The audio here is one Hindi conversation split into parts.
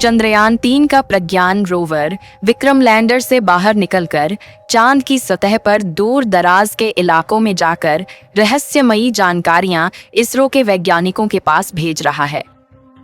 चंद्रयान-3 का प्रज्ञान रोवर विक्रम लैंडर से बाहर निकलकर चांद की सतह पर दूर दराज के इलाकों में जाकर रहस्यमयी जानकारियां इसरो के वैज्ञानिकों के पास भेज रहा है।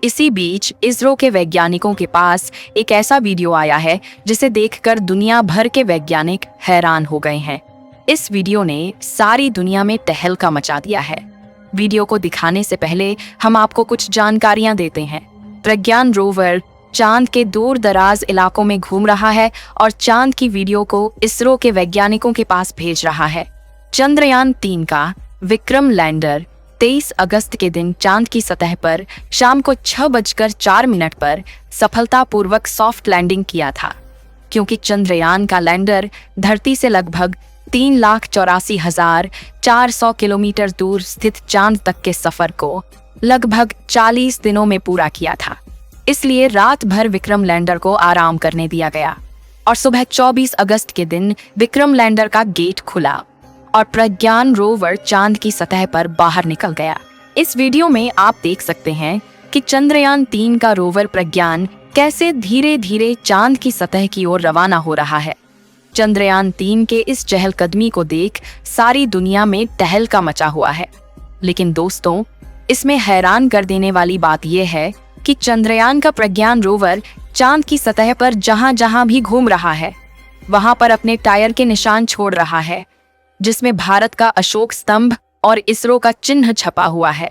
इसी बीच इसरो के वैज्ञानिकों के पास एक ऐसा वीडियो आया है जिसे देखकर दुनिया भर के वैज्ञानिक हैरान हो गए हैं। इस वीडियो ने सारी दुनिया में तहलका मचा दिया है। वीडियो को दिखाने से पहले हम आपको कुछ जानकारियां देते हैं। प्रज्ञान रोवर चांद के दूर दराज इलाकों में घूम रहा है और चांद की वीडियो को इसरो के वैज्ञानिकों के पास भेज रहा है। चंद्रयान-3 का विक्रम लैंडर 23 अगस्त के दिन चांद की सतह पर शाम को 6:04 पर सफलतापूर्वक सॉफ्ट लैंडिंग किया था। क्योंकि चंद्रयान का लैंडर धरती से लगभग 3,84,400 किलोमीटर दूर स्थित चांद तक के सफर को लगभग 40 दिनों में पूरा किया था, इसलिए रात भर विक्रम लैंडर को आराम करने दिया गया और सुबह 24 अगस्त के दिन विक्रम लैंडर का गेट खुला और प्रज्ञान रोवर चांद की सतह पर बाहर निकल गया। इस वीडियो में आप देख सकते हैं कि चंद्रयान-3 का रोवर प्रज्ञान कैसे धीरे धीरे चांद की सतह की ओर रवाना हो रहा है। चंद्रयान-3 के इस चहलकदमी को देख सारी दुनिया में तहलका मचा हुआ है। लेकिन दोस्तों, इसमें हैरान कर देने वाली बात यह है कि चंद्रयान का प्रज्ञान रोवर चांद की सतह पर जहां जहां भी घूम रहा है वहां पर अपने टायर के निशान छोड़ रहा है, जिसमें भारत का अशोक स्तंभ और इसरो का चिन्ह छपा हुआ है।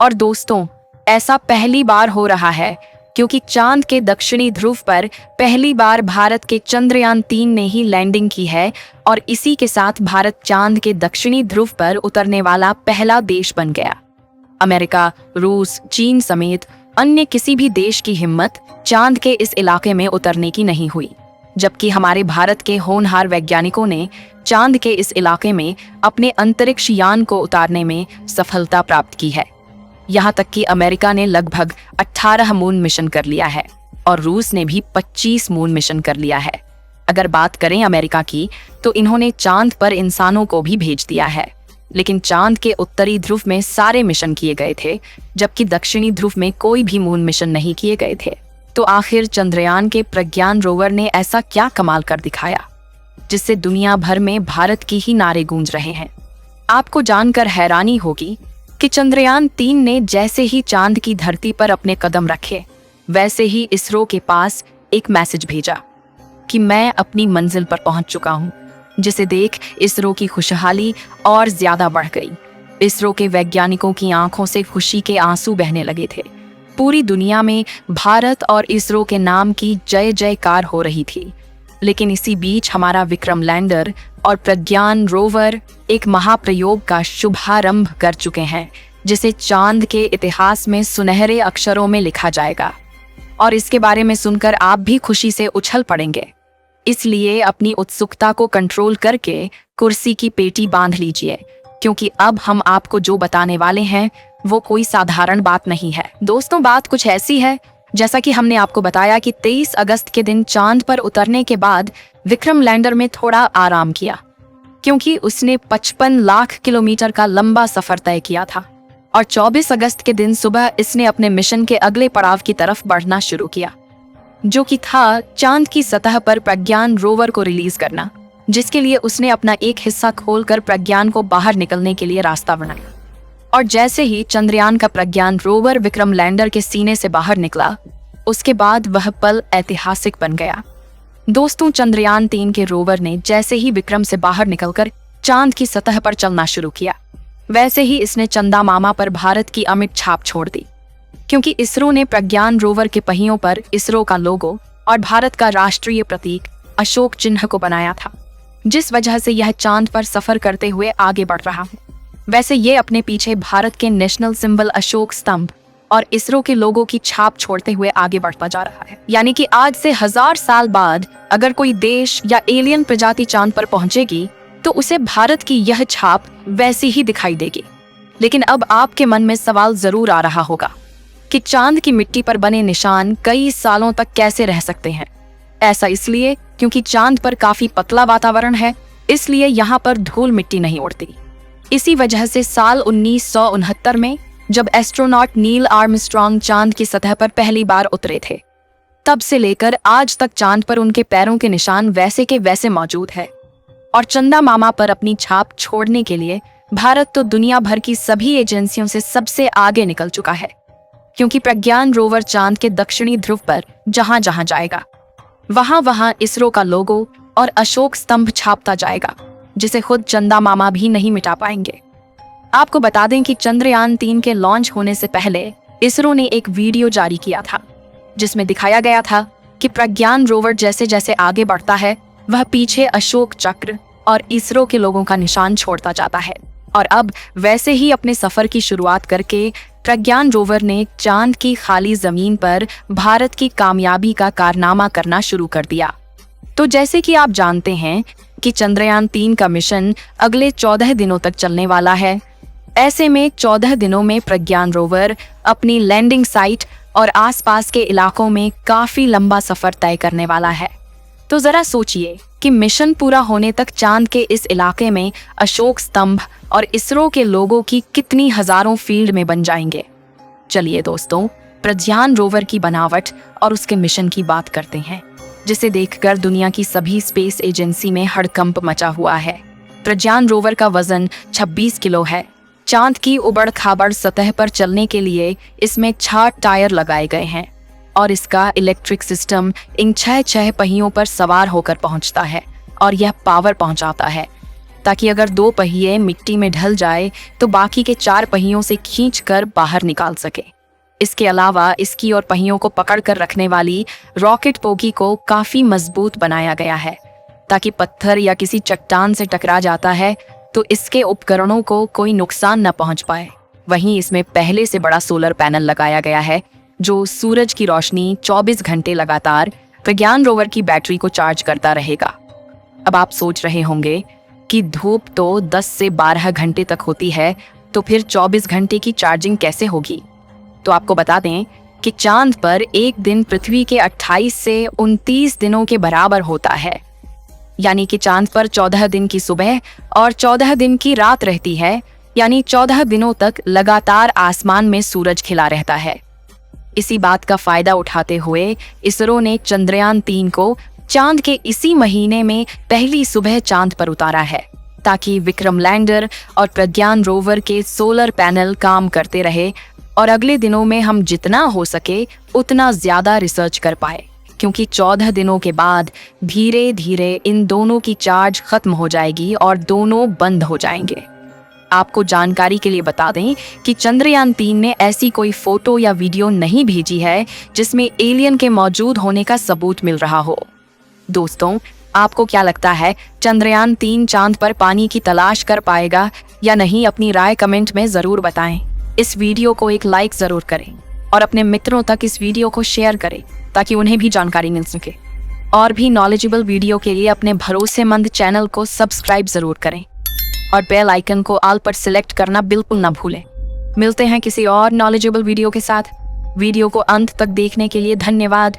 और दोस्तों, ऐसा पहली बार हो रहा है क्योंकि चांद के दक्षिणी ध्रुव पर पहली बार भारत के चंद्रयान-3 ने ही लैंडिंग की है और इसी के साथ भारत चांद के दक्षिणी ध्रुव पर उतरने वाला पहला देश बन गया। अमेरिका, रूस, चीन समेत अन्य किसी भी देश की हिम्मत चांद के इस इलाके में उतरने की नहीं हुई, जबकि हमारे भारत के होनहार वैज्ञानिकों ने चांद के इस इलाके में अपने अंतरिक्ष यान को उतारने में सफलता प्राप्त की है। यहाँ तक कि अमेरिका ने लगभग 18 मून मिशन कर लिया है और रूस ने भी 25 मून मिशन कर लिया है। अगर बात करें अमेरिका की, तो इन्होंने चांद पर इंसानों को भी भेज दिया है, लेकिन चांद के उत्तरी ध्रुव में सारे मिशन किए गए थे, जबकि दक्षिणी ध्रुव में कोई भी मून मिशन नहीं किए गए थे। तो आखिर चंद्रयान के प्रज्ञान रोवर ने ऐसा क्या कमाल कर दिखाया जिससे दुनिया भर में भारत की ही नारे गूंज रहे हैं। आपको जानकर हैरानी होगी कि चंद्रयान-3 ने जैसे ही चांद की धरती पर अपने कदम रखे, वैसे ही इसरो के पास एक मैसेज भेजा कि मैं अपनी मंजिल पर पहुंच चुका हूं, जिसे देख इसरो की खुशहाली और ज्यादा बढ़ गई। इसरो के वैज्ञानिकों की आंखों से खुशी के आंसू बहने लगे थे। पूरी दुनिया में भारत और इसरो के नाम की जय जयकार हो रही थी। लेकिन इसी बीच हमारा विक्रम लैंडर और प्रज्ञान रोवर एक महाप्रयोग का शुभारंभ कर चुके हैं, जिसे चांद के इतिहास में सुनहरे अक्षरों में लिखा जाएगा। और इसके बारे में सुनकर आप भी खुशी से उछल पड़ेंगे। इसलिए अपनी उत्सुकता को कंट्रोल करके कुर्सी की पेटी बांध लीजिए, क्योंकि अब हम आपको जो बताने वाले हैं वो कोई साधारण बात नहीं है। दोस्तों, बात कुछ ऐसी है जैसा कि हमने आपको बताया कि 23 अगस्त के दिन चांद पर उतरने के बाद विक्रम लैंडर में थोड़ा आराम किया, क्योंकि उसने 55 लाख किलोमीटर का लंबा सफर तय किया था। और 24 अगस्त के दिन सुबह इसने अपने मिशन के अगले पड़ाव की तरफ बढ़ना शुरू किया, जो कि था चांद की सतह पर प्रज्ञान रोवर को रिलीज करना, जिसके लिए उसने अपना एक हिस्सा खोलकर प्रज्ञान को बाहर निकलने के लिए रास्ता बनाया। और जैसे ही चंद्रयान का प्रज्ञान रोवर विक्रम लैंडर के सीने से बाहर निकला, उसके बाद वह पल ऐतिहासिक बन गया। दोस्तों, चंद्रयान-3 के रोवर ने जैसे ही विक्रम से बाहर निकलकर चांद की सतह पर चलना शुरू किया, वैसे ही इसने चंदा मामा पर भारत की अमिट छाप छोड़ दी, क्योंकि इसरो ने प्रज्ञान रोवर के पहियों पर इसरो का लोगो और भारत का राष्ट्रीय प्रतीक अशोक चिन्ह को बनाया था, जिस वजह से यह चांद पर सफर करते हुए आगे बढ़ रहा है। वैसे ये अपने पीछे भारत के नेशनल सिंबल अशोक स्तंभ और इसरो के लोगों की छाप छोड़ते हुए आगे बढ़ता जा रहा है। यानी कि आज से 1000 साल बाद अगर कोई देश या एलियन प्रजाति चांद पर पहुंचेगी तो उसे भारत की यह छाप वैसी ही दिखाई देगी। लेकिन अब आपके मन में सवाल जरूर आ रहा होगा कि चांद की मिट्टी पर बने निशान कई सालों तक कैसे रह सकते हैं। ऐसा इसलिए क्योंकि चांद पर काफी पतला वातावरण है, इसलिए यहाँ पर धूल मिट्टी नहीं उड़ती। इसी वजह से साल 1969 में जब एस्ट्रोनॉट नील आर्मस्ट्रॉन्ग चांद की सतह पर पहली बार उतरे थे, तब से लेकर आज तक चांद पर उनके पैरों के निशान वैसे के वैसे मौजूद है। और चंदा मामा पर अपनी छाप छोड़ने के लिए भारत तो दुनिया भर की सभी एजेंसियों से सबसे आगे निकल चुका है, क्योंकि प्रज्ञान रोवर चांद के दक्षिणी ध्रुव पर जहां जहां जाएगा वहां वहां इसरो का लोगो और अशोक स्तंभ छापता जाएगा, जिसे खुद चंदा मामा भी नहीं मिटा पाएंगे। आपको बता दें कि चंद्रयान 3 के लॉन्च होने से पहले इसरो ने एक वीडियो जारी किया था, जिसमें दिखाया गया था कि प्रज्ञान रोवर जैसे जैसे आगे बढ़ता है वह पीछे अशोक चक्र और इसरो के लोगों का निशान छोड़ता जाता है। और अब वैसे ही अपने सफर की शुरुआत करके प्रज्ञान रोवर ने चांद की खाली जमीन पर भारत की कामयाबी का कारनामा करना शुरू कर दिया। तो जैसे कि आप जानते हैं कि चंद्रयान 3 का मिशन अगले 14 दिनों तक चलने वाला है। ऐसे में 14 दिनों में प्रज्ञान रोवर अपनी लैंडिंग साइट और आसपास के इलाकों में काफी लंबा सफर तय करने वाला है। तो जरा सोचिए कि मिशन पूरा होने तक चांद के इस इलाके में अशोक स्तंभ और इसरो के लोगों की कितनी हजारों फील्ड में बन जाएंगे। चलिए दोस्तों, प्रज्ञान रोवर की बनावट और उसके मिशन की बात करते हैं, जिसे देखकर दुनिया की सभी स्पेस एजेंसी में हड़कंप मचा हुआ है। प्रज्ञान रोवर का वजन 26 किलो है। चांद की उबड़ खाबड़ सतह पर चलने के लिए इसमें 6 टायर लगाए गए हैं और इसका इलेक्ट्रिक सिस्टम इन 6 पहियों पर सवार होकर पहुंचता है और यह पावर पहुंचाता है, ताकि अगर 2 पहिए मिट्टी में ढल जाए तो बाकी के 4 पहियों से खींचकर बाहर निकाल सके। इसके अलावा इसकी और पहियों को पकड़ कर रखने वाली रॉकेट पोगी को काफी मजबूत बनाया गया है, ताकि पत्थर या किसी चट्टान से टकरा जाता है तो इसके उपकरणों को कोई नुकसान न पहुंच पाए। वहीं इसमें पहले से बड़ा सोलर पैनल लगाया गया है, जो सूरज की रोशनी 24 घंटे लगातार प्रज्ञान रोवर की बैटरी को चार्ज करता रहेगा। अब आप सोच रहे होंगे कि धूप तो 10 से 12 घंटे तक होती है, तो फिर 24 घंटे की चार्जिंग कैसे होगी? तो आपको बता दें कि चांद पर एक दिन पृथ्वी के 28 से 29 दिनों के बराबर होता है। यानी कि चांद पर 14 दिन की सुबह और 14 दिन की रात रहती है, यानी 14 दिनों तक लगातार आसमान में सूरज खिला रहता है। इसी बात का फायदा उठाते हुए इसरो ने चंद्रयान 3 को चांद के इसी महीने में पहली सुबह चांद पर उतारा है, ताकि विक्रम लैंडर और प्रज्ञान रोवर के सोलर पैनल काम करते रहे और अगले दिनों में हम जितना हो सके उतना ज्यादा रिसर्च कर पाए, क्योंकि 14 दिनों के बाद धीरे धीरे इन दोनों की चार्ज खत्म हो जाएगी और दोनों बंद हो जाएंगे। आपको जानकारी के लिए बता दें कि चंद्रयान 3 ने ऐसी कोई फोटो या वीडियो नहीं भेजी है जिसमें एलियन के मौजूद होने का सबूत मिल रहा हो। दोस्तों, आपको क्या लगता है, चंद्रयान 3 चांद पर पानी की तलाश कर पाएगा या नहीं? अपनी राय कमेंट में जरूर बताएं। इस वीडियो को एक लाइक जरूर करें और अपने मित्रों तक इस वीडियो को शेयर करें, ताकि उन्हें भी जानकारी मिल सके। और भी नॉलेजेबल वीडियो के लिए अपने भरोसेमंद चैनल को सब्सक्राइब जरूर करें और बेल आइकन को ऑल पर सिलेक्ट करना बिल्कुल ना भूलें। मिलते हैं किसी और नॉलेजेबल वीडियो के साथ। वीडियो को अंत तक देखने के लिए धन्यवाद।